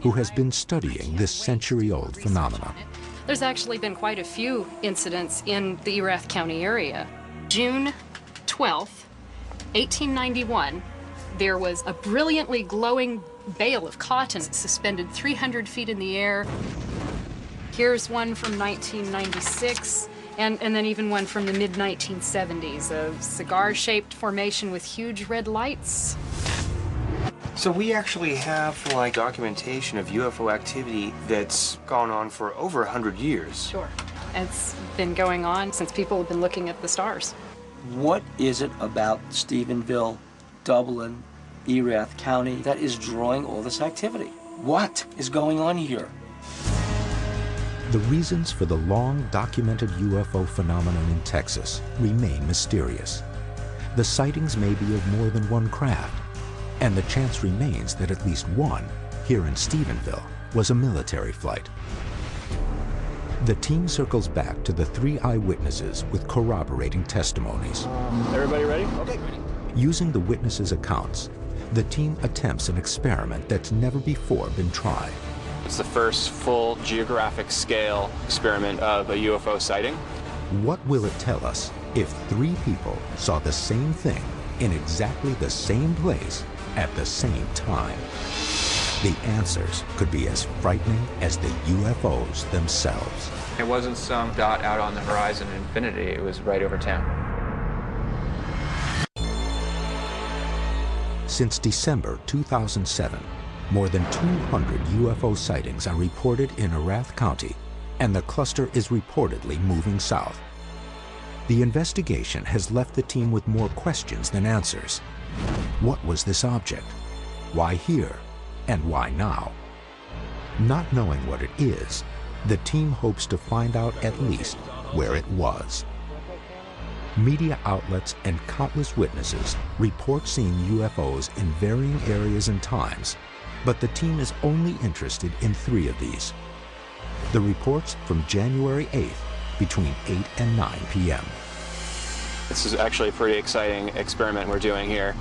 who has been studying this century-old phenomenon. There's actually been quite a few incidents in the Erath County area. June 12th, 1891, there was a brilliantly glowing bale of cotton suspended 300 feet in the air. Here's one from 1996, and then even one from the mid-1970s, a cigar-shaped formation with huge red lights. So we actually have, like, documentation of UFO activity that's gone on for over 100 years. Sure. It's been going on since people have been looking at the stars. What is it about Stephenville, Dublin, Erath County that is drawing all this activity? What is going on here? The reasons for the long documented UFO phenomenon in Texas remain mysterious. The sightings may be of more than one craft, and the chance remains that at least one, here in Stephenville, was a military flight. The team circles back to the 3 eyewitnesses with corroborating testimonies. Everybody ready? Okay. Using the witnesses' accounts, the team attempts an experiment that's never before been tried. It's the first full geographic scale experiment of a UFO sighting. What will it tell us if 3 people saw the same thing in exactly the same place at the same time? The answers could be as frightening as the UFOs themselves. It wasn't some dot out on the horizon in infinity, it was right over town. Since December 2007, more than 200 UFO sightings are reported in Erath County, and the cluster is reportedly moving south. The investigation has left the team with more questions than answers. What was this object? Why here? And why now? Not knowing what it is, the team hopes to find out at least where it was. Media outlets and countless witnesses report seeing UFOs in varying areas and times, but the team is only interested in 3 of these. The reports from January 8th between 8 and 9 p.m. This is actually a pretty exciting experiment we're doing here.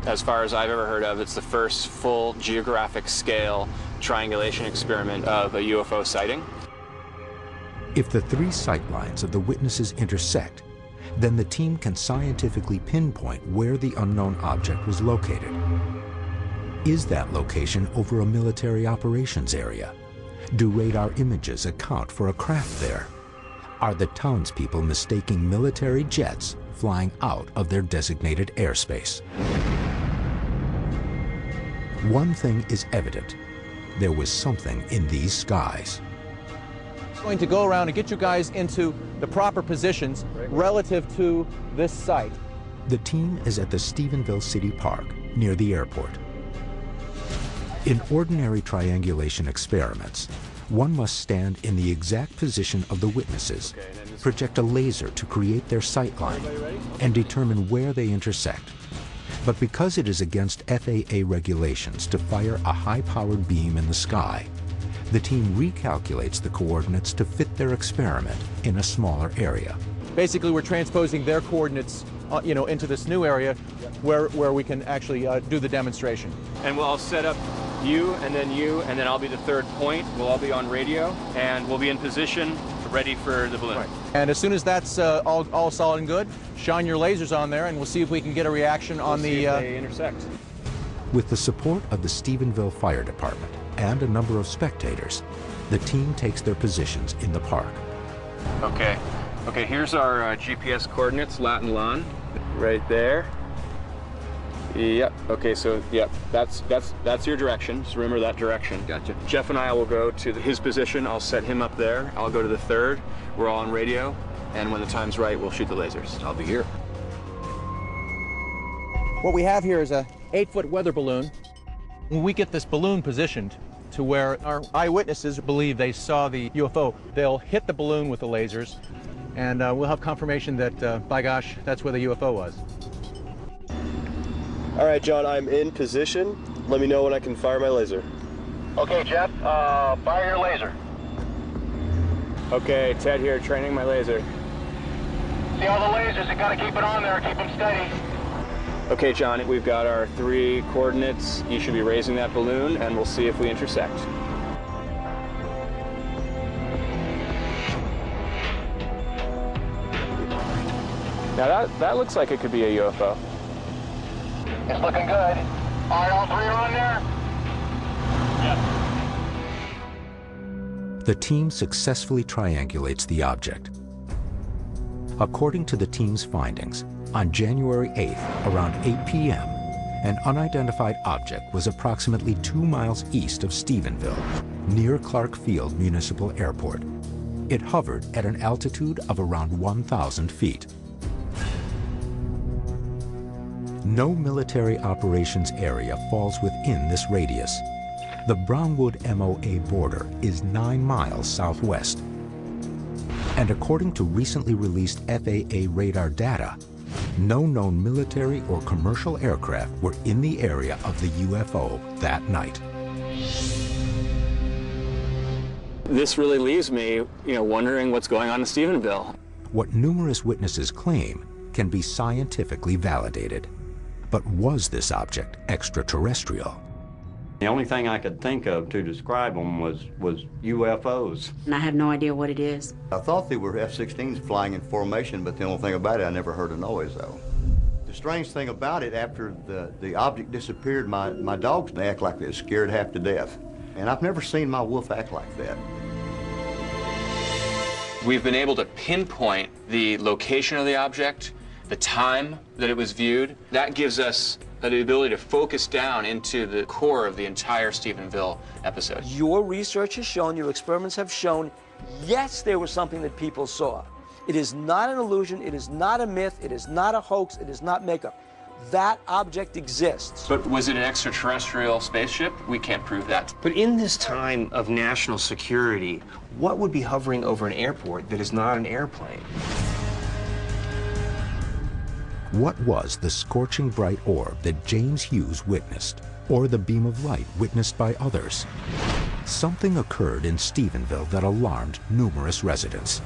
As far as I've ever heard of, it's the first full geographic scale triangulation experiment of a UFO sighting. If the 3 sight lines of the witnesses intersect, then the team can scientifically pinpoint where the unknown object was located. Is that location over a military operations area? Do radar images account for a craft there? Are the townspeople mistaking military jets flying out of their designated airspace? One thing is evident. There was something in these skies. Going to go around and get you guys into the proper positions relative to this site. The team is at the Stephenville City Park near the airport. In ordinary triangulation experiments, one must stand in the exact position of the witnesses, project a laser to create their sight line, and determine where they intersect. But because it is against FAA regulations to fire a high-powered beam in the sky, the team recalculates the coordinates to fit their experiment in a smaller area. Basically, we're transposing their coordinates, into this new area where we can actually do the demonstration. And we'll all set up you, and then I'll be the 3rd point. We'll all be on radio, and we'll be in position, ready for the balloon. Right. And as soon as that's all solid and good, shine your lasers on there, and we'll see if we can get a reaction on the... they intersect. With the support of the Stephenville Fire Department and a number of spectators, the team takes their positions in the park. Okay, here's our GPS coordinates, lat and lon, right there. Yep, okay, so, yep, that's your direction, so remember that direction. Gotcha. Jeff and I will go to his position, I'll set him up there, I'll go to the 3rd, we're all on radio, and when the time's right, we'll shoot the lasers. I'll be here. What we have here is a 8-foot weather balloon. When we get this balloon positioned to where our eyewitnesses believe they saw the UFO, they'll hit the balloon with the lasers, and we'll have confirmation that, by gosh, that's where the UFO was. All right, John, I'm in position. Let me know when I can fire my laser. Okay, Jeff, fire your laser. Okay, Ted here, training my laser. See all the lasers, you gotta keep it on there, keep them steady. Okay, John, we've got our 3 coordinates. You should be raising that balloon, and we'll see if we intersect. Now that looks like it could be a UFO. It's looking good. All right, all 3 are on there? The team successfully triangulates the object. According to the team's findings, on January 8th, around 8 p.m., an unidentified object was approximately 2 miles east of Stephenville, near Clark Field Municipal Airport. It hovered at an altitude of around 1,000 feet. No military operations area falls within this radius. The Brownwood MOA border is 9 miles southwest. And according to recently released FAA radar data, no known military or commercial aircraft were in the area of the UFO that night. This really leaves me, wondering what's going on in Stephenville. What numerous witnesses claim can be scientifically validated. But was this object extraterrestrial? The only thing I could think of to describe them was UFOs. And I have no idea what it is. I thought they were F-16s flying in formation, but the only thing about it, I never heard a noise, though. The strange thing about it, after the object disappeared, my dogs, they act like they're scared half to death. And I've never seen my wolf act like that. We've been able to pinpoint the location of the object, the time that it was viewed. That gives us the ability to focus down into the core of the entire Stephenville episode. Your research has shown, your experiments have shown, yes, there was something that people saw. It is not an illusion, it is not a myth, it is not a hoax, it is not makeup. That object exists. But was it an extraterrestrial spaceship? We can't prove that. But in this time of national security, what would be hovering over an airport that is not an airplane? What was the scorching bright orb that James Hughes witnessed, or the beam of light witnessed by others? Something occurred in Stephenville that alarmed numerous residents.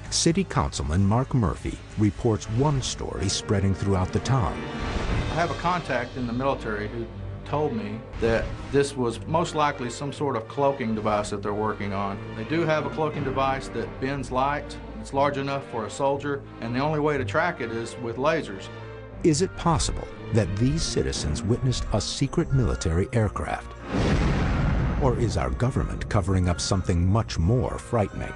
City Councilman Mark Murphy reports one story spreading throughout the town. I have a contact in the military who told me that this was most likely some sort of cloaking device that they're working on. They do have a cloaking device that bends light. It's large enough for a soldier, and the only way to track it is with lasers. Is it possible that these citizens witnessed a secret military aircraft? Or is our government covering up something much more frightening?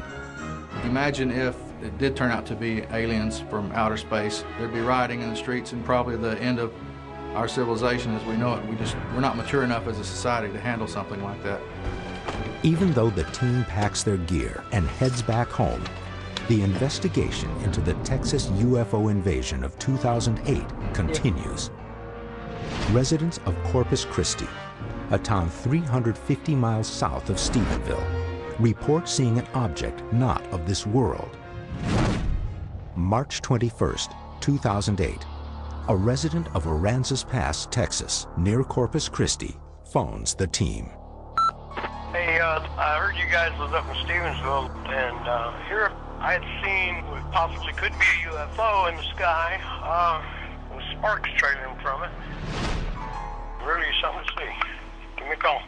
Imagine if it did turn out to be aliens from outer space. They'd be rioting in the streets, and probably the end of our civilization as we know it. We're not mature enough as a society to handle something like that. Even though the team packs their gear and heads back home, the investigation into the Texas UFO invasion of 2008 continues. Residents of Corpus Christi, a town 350 miles south of Stephenville, report seeing an object not of this world. March 21st, 2008, a resident of Aransas Pass, Texas, near Corpus Christi, phones the team. Hey, I heard you guys was up in Stephenville, and here I had seen what possibly could be a UFO in the sky, with sparks trailing from it. Really something to see. Give me a call.